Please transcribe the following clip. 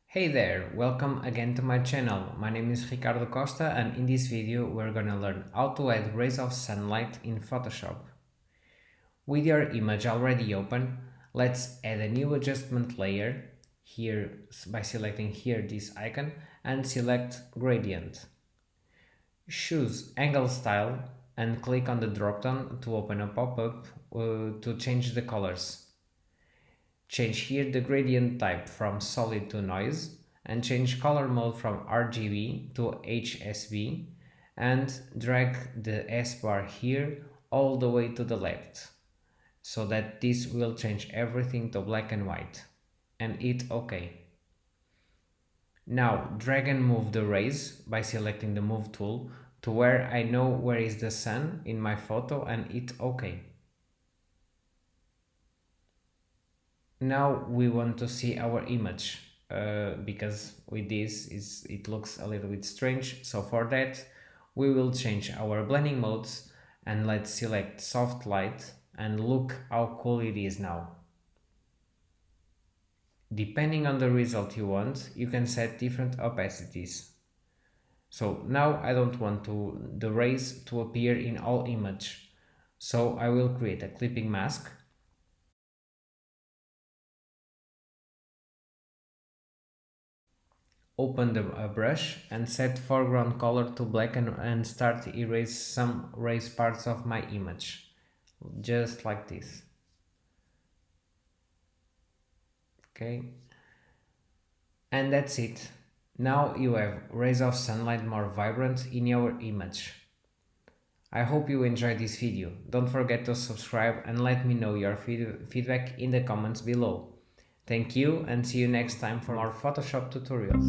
Hey there, welcome again to my channel. My name is Ricardo Costa and in this video we're gonna learn how to add rays of sunlight in Photoshop. With your image already open, let's add a new adjustment layer here by selecting here this icon and select gradient. Choose angle style and click on the dropdown to open a pop-up to change the colors. Change here the gradient type from solid to noise and change color mode from RGB to HSB and drag the S bar here all the way to the left so that this will change everything to black and white and hit OK. Now drag and move the rays by selecting the move tool to where I know where is the sun in my photo and hit OK. Now we want to see our image because with this it looks a little bit strange, so for that we will change our blending modes and let's select soft light and look how cool it is now. Depending on the result you want, you can set different opacities. So now I don't want the rays to appear in all image, so I will create a clipping mask. Open the brush and set foreground color to black and start erase some raised parts of my image, just like this. Okay, and that's it. Now you have rays of sunlight more vibrant in your image. I hope you enjoyed this video. Don't forget to subscribe and let me know your feedback in the comments below. Thank you and see you next time for more Photoshop tutorials.